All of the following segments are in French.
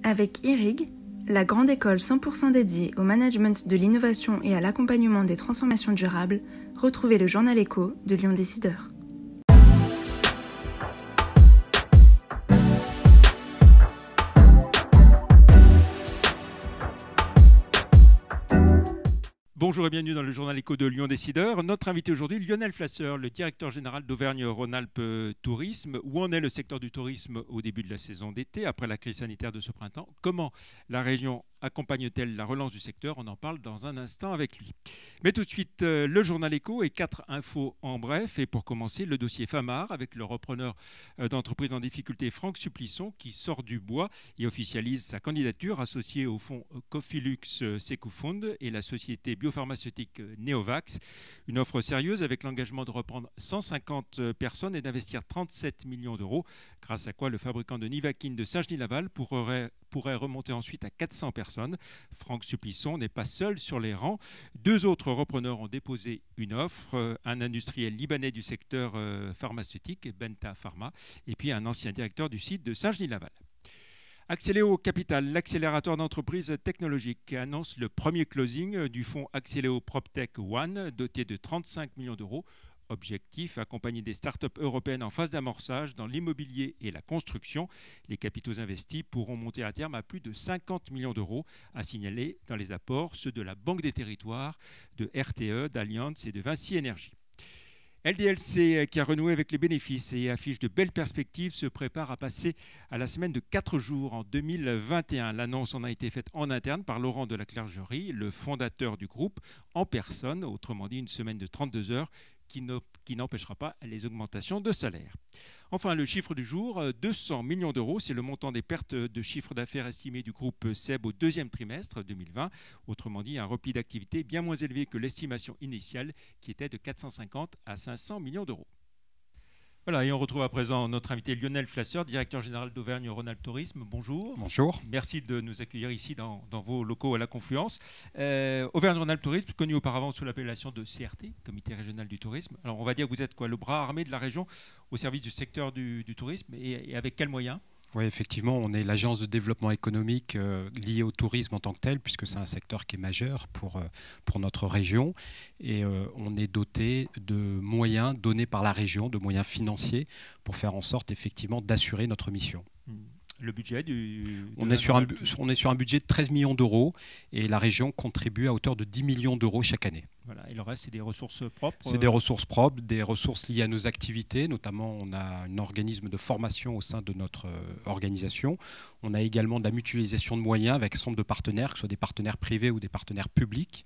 Avec IRIG, la grande école 100% dédiée au management de l'innovation et à l'accompagnement des transformations durables, retrouvez le journal Écho de Lyon Décideur. Bonjour et bienvenue dans le journal Écho de Lyon Décideur. Notre invité aujourd'hui, Lionel Flasseur, le directeur général d'Auvergne-Rhône-Alpes Tourisme. Où en est le secteur du tourisme au début de la saison d'été, après la crise sanitaire de ce printemps? Comment la région accompagne-t-elle la relance du secteur? On en parle dans un instant avec lui. Mais tout de suite, le journal Écho et 4 infos en bref. Et pour commencer, le dossier Famar avec le repreneur d'entreprise en difficulté Franck Supplisson qui sort du bois et officialise sa candidature associée au fonds Cofilux Secufund et la société biopharmaceutique Neovax. Une offre sérieuse avec l'engagement de reprendre 150 personnes et d'investir 37 millions d'euros, grâce à quoi le fabricant de Nivaquine de Saint-Genis-Laval pourrait remonter ensuite à 400 personnes. Franck Supplisson n'est pas seul sur les rangs. 2 autres repreneurs ont déposé une offre, un industriel libanais du secteur pharmaceutique, Benta Pharma, et puis un ancien directeur du site de Saint-Genis-Laval. Axeléo Capital, l'accélérateur d'entreprises technologiques, annonce le premier closing du fonds Axeléo PropTech One, doté de 35 millions d'euros. Objectif, accompagner des startups européennes en phase d'amorçage dans l'immobilier et la construction. Les capitaux investis pourront monter à terme à plus de 50 millions d'euros, à signaler dans les apports ceux de la Banque des Territoires, de RTE, d'Allianz et de Vinci Énergie. LDLC, qui a renoué avec les bénéfices et affiche de belles perspectives, se prépare à passer à la semaine de 4 jours en 2021. L'annonce en a été faite en interne par Laurent de la Clergerie, le fondateur du groupe, en personne, autrement dit une semaine de 32 heures, qui n'empêchera pas les augmentations de salaire. Enfin, le chiffre du jour, 200 millions d'euros, c'est le montant des pertes de chiffre d'affaires estimé du groupe SEB au deuxième trimestre 2020. Autrement dit, un repli d'activité bien moins élevé que l'estimation initiale qui était de 450 à 500 millions d'euros. Voilà, et on retrouve à présent notre invité Lionel Flasseur, directeur général d'Auvergne-Rhône-Alpes Tourisme. Bonjour. Bonjour. Merci de nous accueillir ici dans vos locaux à la Confluence. Auvergne-Rhône-Alpes Tourisme, connu auparavant sous l'appellation de CRT, Comité Régional du Tourisme. Alors on va dire que vous êtes quoi, le bras armé de la région au service du secteur du tourisme et avec quels moyens ? Oui, effectivement, on est l'agence de développement économique liée au tourisme en tant que tel, puisque c'est un secteur qui est majeur pour notre région. Et on est doté de moyens donnés par la région, de moyens financiers, pour faire en sorte effectivement d'assurer notre mission. Le budget on est sur un budget de 13 millions d'euros et la région contribue à hauteur de 10 millions d'euros chaque année. Voilà, et le reste, c'est des ressources propres. C'est des ressources propres, des ressources liées à nos activités. Notamment, on a un organisme de formation au sein de notre organisation. On a également de la mutualisation de moyens avec un certain nombre de partenaires, que ce soit des partenaires privés ou des partenaires publics.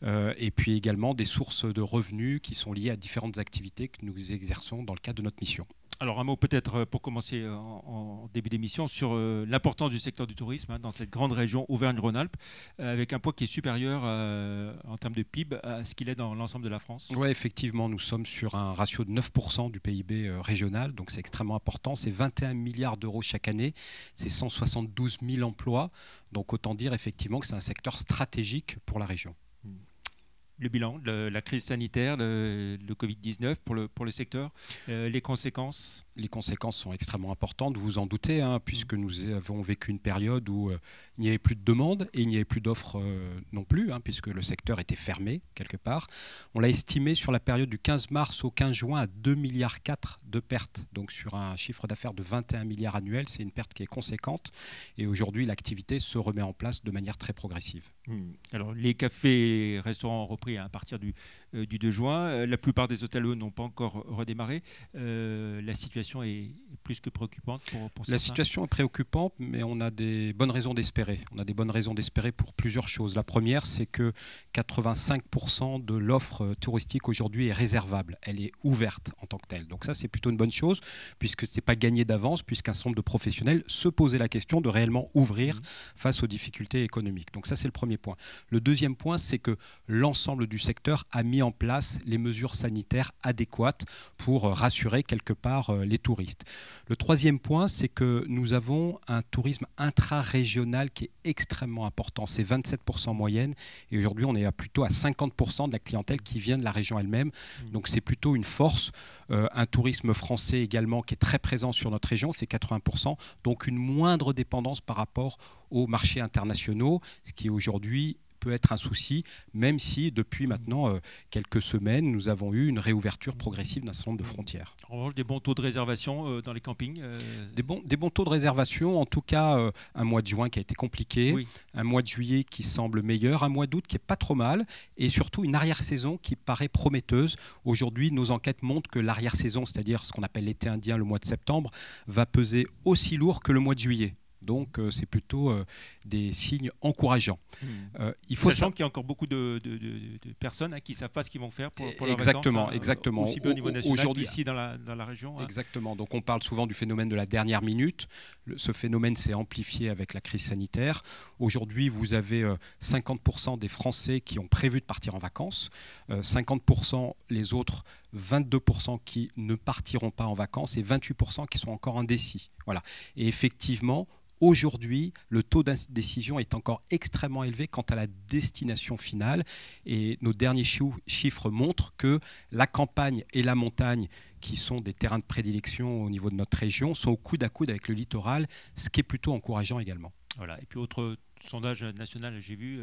Et puis également des sources de revenus qui sont liées à différentes activités que nous exerçons dans le cadre de notre mission. Alors un mot peut-être pour commencer en début d'émission sur l'importance du secteur du tourisme dans cette grande région Auvergne-Rhône-Alpes, avec un poids qui est supérieur en termes de PIB à ce qu'il est dans l'ensemble de la France. Oui, effectivement, nous sommes sur un ratio de 9% du PIB régional, donc c'est extrêmement important. C'est 21 milliards d'euros chaque année, c'est 172 000 emplois, donc autant dire effectivement que c'est un secteur stratégique pour la région. Le bilan de la crise sanitaire, le Covid-19 pour le secteur, les conséquences? Les conséquences sont extrêmement importantes, vous vous en doutez, puisque nous avons vécu une période où il n'y avait plus de demande et il n'y avait plus d'offres non plus, puisque le secteur était fermé quelque part. On l'a estimé sur la période du 15 mars au 15 juin à 2,4 milliards de pertes. Donc sur un chiffre d'affaires de 21 milliards annuels, c'est une perte qui est conséquente. Et aujourd'hui, l'activité se remet en place de manière très progressive. Alors les cafés et restaurants ont repris à partir du 2 juin. La plupart des hôtels, eux, n'ont pas encore redémarré. La situation est plus que préoccupante pour certains. La situation est préoccupante, mais on a des bonnes raisons d'espérer. On a des bonnes raisons d'espérer pour plusieurs choses. La première, c'est que 85% de l'offre touristique aujourd'hui est réservable. Elle est ouverte en tant que telle. Donc ça, c'est plutôt une bonne chose, puisque ce n'est pas gagné d'avance, puisqu'un certain nombre de professionnels se posaient la question de réellement ouvrir face aux difficultés économiques. Donc ça, c'est le premier point. Le deuxième point, c'est que l'ensemble du secteur a mis en place les mesures sanitaires adéquates pour rassurer quelque part les touristes. Le troisième point, c'est que nous avons un tourisme intra-régional qui est extrêmement important. C'est 27% en moyenne et aujourd'hui on est plutôt à 50% de la clientèle qui vient de la région elle-même. Donc c'est plutôt une force. Un tourisme français également qui est très présent sur notre région, c'est 80%. Donc une moindre dépendance par rapport aux marchés internationaux, ce qui aujourd'hui peut être un souci, même si depuis maintenant quelques semaines, nous avons eu une réouverture progressive d'un certain nombre de frontières. En revanche, des bons taux de réservation dans les campings Des bons taux de réservation, en tout cas un mois de juin qui a été compliqué, oui. Un mois de juillet qui semble meilleur, un mois d'août qui n'est pas trop mal, et surtout une arrière-saison qui paraît prometteuse. Aujourd'hui, nos enquêtes montrent que l'arrière-saison, c'est-à-dire ce qu'on appelle l'été indien, le mois de septembre, va peser aussi lourd que le mois de juillet. Donc, c'est plutôt des signes encourageants. Sachant qu'il y a encore beaucoup de personnes qui ne savent pas ce qu'ils vont faire pour leurs vacances. Exactement. Aussi bien au niveau national qu'ici dans la région. Exactement. Donc, on parle souvent du phénomène de la dernière minute. Ce phénomène s'est amplifié avec la crise sanitaire. Aujourd'hui, vous avez 50% des Français qui ont prévu de partir en vacances. 50% les autres 22% qui ne partiront pas en vacances et 28% qui sont encore indécis. Voilà. Et effectivement, aujourd'hui, le taux d'indécision est encore extrêmement élevé quant à la destination finale. Et nos derniers chiffres montrent que la campagne et la montagne, qui sont des terrains de prédilection au niveau de notre région, sont au coude à coude avec le littoral, ce qui est plutôt encourageant également. Voilà. Et puis, autre sondage national, j'ai vu...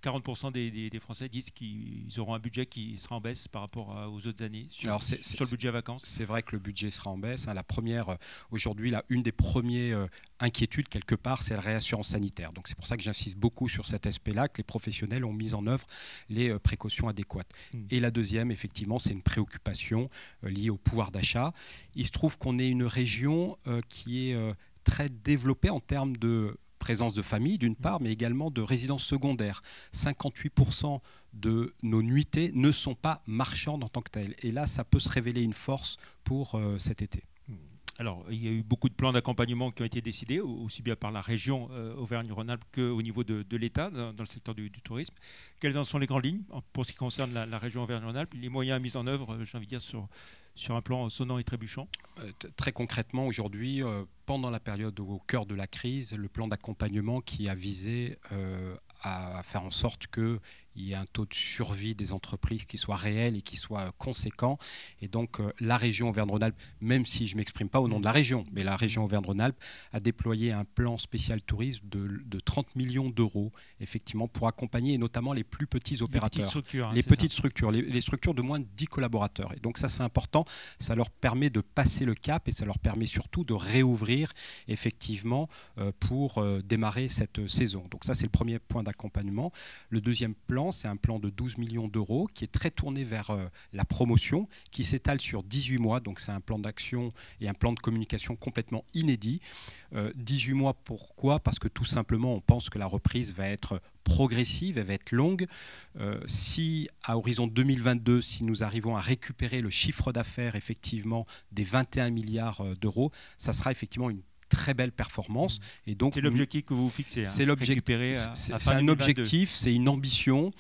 40% des Français disent qu'ils auront un budget qui sera en baisse par rapport aux autres années sur le budget vacances. C'est vrai que le budget sera en baisse. La première, aujourd'hui, une des premières inquiétudes, quelque part, c'est la réassurance sanitaire. Donc c'est pour ça que j'insiste beaucoup sur cet aspect-là, que les professionnels ont mis en œuvre les précautions adéquates. Et la deuxième, effectivement, c'est une préoccupation liée au pouvoir d'achat. Il se trouve qu'on est une région qui est très développée en termes de présence de famille d'une part, mais également de résidences secondaires. 58% de nos nuitées ne sont pas marchandes en tant que telles. Et là, ça peut se révéler une force pour cet été. Alors, il y a eu beaucoup de plans d'accompagnement qui ont été décidés, aussi bien par la région Auvergne-Rhône-Alpes qu'au niveau de l'État, dans le secteur du tourisme. Quelles en sont les grandes lignes pour ce qui concerne la région Auvergne-Rhône-Alpes, les moyens mis en œuvre, j'ai envie de dire, sur un plan sonnant et trébuchant? Très concrètement, aujourd'hui, pendant la période au cœur de la crise, le plan d'accompagnement qui a visé à faire en sorte qu'il y ait un taux de survie des entreprises qui soit réel et qui soit conséquent. Et donc la région Auvergne-Rhône-Alpes, même si je ne m'exprime pas au nom de la région, mais la région Auvergne-Rhône-Alpes a déployé un plan spécial tourisme de 30 millions d'euros, effectivement, pour accompagner et notamment les plus petits opérateurs. Les petites structures, les structures de moins de 10 collaborateurs. Et donc ça, c'est important. Ça leur permet de passer le cap et ça leur permet surtout de réouvrir, effectivement, pour démarrer cette saison. Donc ça, c'est le premier point d'accompagnement. Le deuxième plan, c'est un plan de 12 millions d'euros qui est très tourné vers la promotion, qui s'étale sur 18 mois. Donc c'est un plan d'action et un plan de communication complètement inédit. 18 mois, pourquoi? Parce que tout simplement, on pense que la reprise va être progressive, elle va être longue. Si à horizon 2022, si nous arrivons à récupérer le chiffre d'affaires effectivement des 21 milliards d'euros, ça sera effectivement une très belle performance. Et donc, c'est l'objectif que vous fixez. C'est un objectif, c'est une ambition.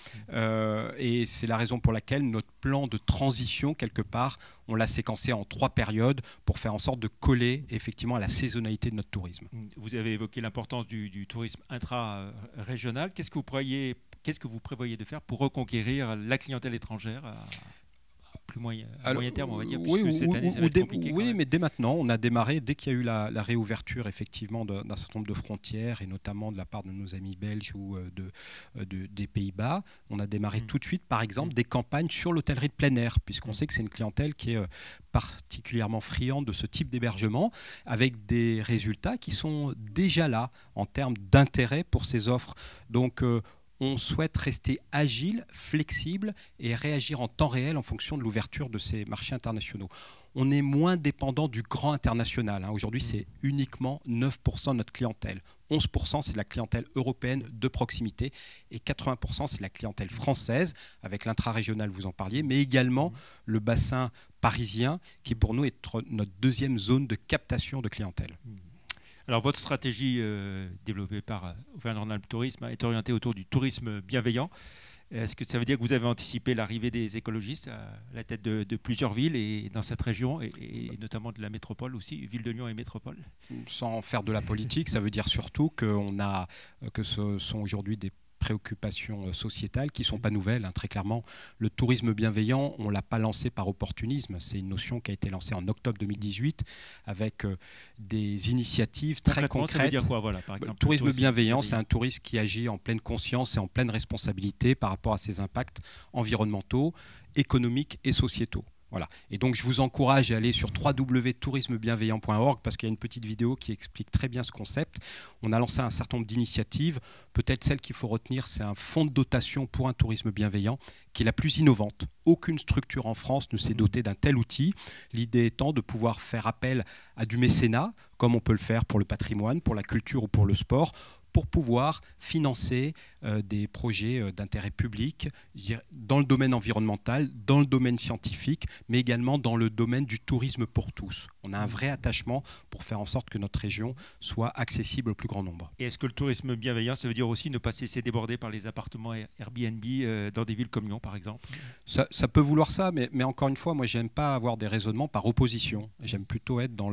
Et c'est la raison pour laquelle notre plan de transition, quelque part, on l'a séquencé en 3 périodes pour faire en sorte de coller effectivement à la saisonnalité de notre tourisme. Vous avez évoqué l'importance du tourisme intra-régional. Qu'est-ce que vous prévoyez de faire pour reconquérir la clientèle étrangère à moyen terme, on va dire, puisque cette année, ça va être compliqué. Oui, mais dès maintenant, on a démarré, dès qu'il y a eu la réouverture effectivement d'un certain nombre de frontières, et notamment de la part de nos amis belges ou des Pays-Bas, on a démarré tout de suite, par exemple, des campagnes sur l'hôtellerie de plein air, puisqu'on sait que c'est une clientèle qui est particulièrement friande de ce type d'hébergement, avec des résultats qui sont déjà là en termes d'intérêt pour ces offres. Donc, on souhaite rester agile, flexible et réagir en temps réel en fonction de l'ouverture de ces marchés internationaux. On est moins dépendant du grand international. Aujourd'hui, c'est uniquement 9% de notre clientèle. 11%, c'est de la clientèle européenne de proximité. Et 80%, c'est de la clientèle française, avec l'intra-régional, vous en parliez, mais également le bassin parisien, qui pour nous est notre deuxième zone de captation de clientèle. Alors, votre stratégie développée par Auvergne-Rhône-Alpes Tourisme est orientée autour du tourisme bienveillant. Est-ce que ça veut dire que vous avez anticipé l'arrivée des écologistes à la tête de plusieurs villes et dans cette région, et notamment de la métropole aussi, ville de Lyon et métropole? Sans faire de la politique, ça veut dire surtout que ce sont aujourd'hui des préoccupations sociétales qui ne sont pas nouvelles. Très clairement, le tourisme bienveillant, on ne l'a pas lancé par opportunisme. C'est une notion qui a été lancée en octobre 2018 avec des initiatives très concrètes. Ça veut dire quoi, voilà, par exemple, tourisme bienveillant, c'est un tourisme qui agit en pleine conscience et en pleine responsabilité par rapport à ses impacts environnementaux, économiques et sociétaux. Voilà. Et donc je vous encourage à aller sur www.tourismebienveillant.org parce qu'il y a une petite vidéo qui explique très bien ce concept. On a lancé un certain nombre d'initiatives. Peut-être celle qu'il faut retenir, c'est un fonds de dotation pour un tourisme bienveillant qui est la plus innovante. Aucune structure en France ne s'est dotée d'un tel outil. L'idée étant de pouvoir faire appel à du mécénat, comme on peut le faire pour le patrimoine, pour la culture ou pour le sport, pour pouvoir financer des projets d'intérêt public dans le domaine environnemental, dans le domaine scientifique, mais également dans le domaine du tourisme pour tous. On a un vrai attachement pour faire en sorte que notre région soit accessible au plus grand nombre. Et est-ce que le tourisme bienveillant, ça veut dire aussi ne pas se laisser déborder par les appartements Airbnb dans des villes comme Lyon, par exemple? Ça peut vouloir ça, mais encore une fois, moi, j'aime pas avoir des raisonnements par opposition. J'aime plutôt être dans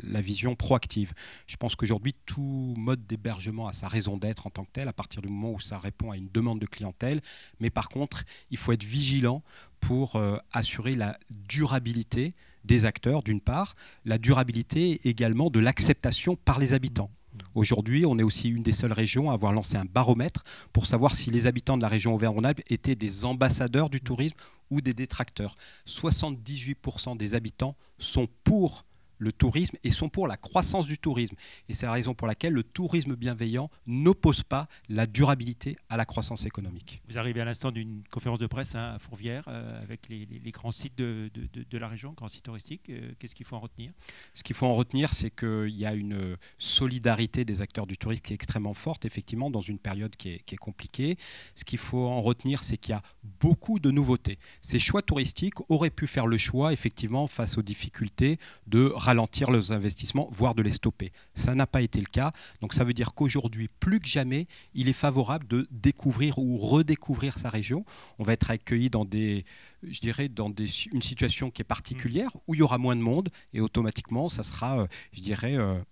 la vision proactive. Je pense qu'aujourd'hui, tout mode d'hébergement a sa raison d'être en tant que tel, à partir du moment où ça répond à une demande de clientèle. Mais par contre, il faut être vigilant pour assurer la durabilité des acteurs, d'une part, la durabilité également de l'acceptation par les habitants. Aujourd'hui, on est aussi une des seules régions à avoir lancé un baromètre pour savoir si les habitants de la région Auvergne-Rhône-Alpes étaient des ambassadeurs du tourisme ou des détracteurs. 78% des habitants sont pour le tourisme et sont pour la croissance du tourisme. Et c'est la raison pour laquelle le tourisme bienveillant n'oppose pas la durabilité à la croissance économique. Vous arrivez à l'instant d'une conférence de presse à Fourvière avec les grands sites de la région, grands sites touristiques. Qu'est-ce qu'il faut en retenir? Ce qu'il faut en retenir, c'est qu'il y a une solidarité des acteurs du tourisme qui est extrêmement forte, effectivement, dans une période qui est compliquée. Ce qu'il faut en retenir, c'est qu'il y a beaucoup de nouveautés. Ces choix touristiques auraient pu faire le choix, effectivement, face aux difficultés de ralentir leurs investissements, voire de les stopper. Ça n'a pas été le cas. Donc ça veut dire qu'aujourd'hui, plus que jamais, il est favorable de découvrir ou redécouvrir sa région. On va être accueilli dans une situation qui est particulière, où il y aura moins de monde, et automatiquement, ça sera,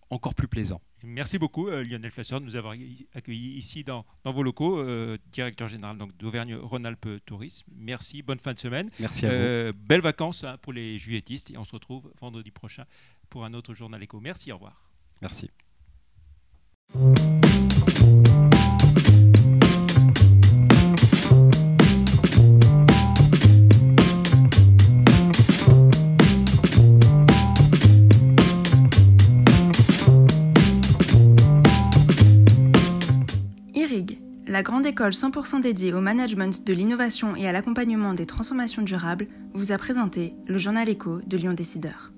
encore plus plaisant. Merci beaucoup Lionel Flasseur de nous avoir accueillis ici dans vos locaux, directeur général d'Auvergne-Rhône-Alpes Tourisme. Merci, bonne fin de semaine. Merci à vous. Belles vacances pour les juilletistes et on se retrouve vendredi prochain pour un autre Journal Éco. Merci, au revoir. Merci. La grande école 100% dédiée au management de l'innovation et à l'accompagnement des transformations durables vous a présenté le Journal Éco de Lyon Décideur.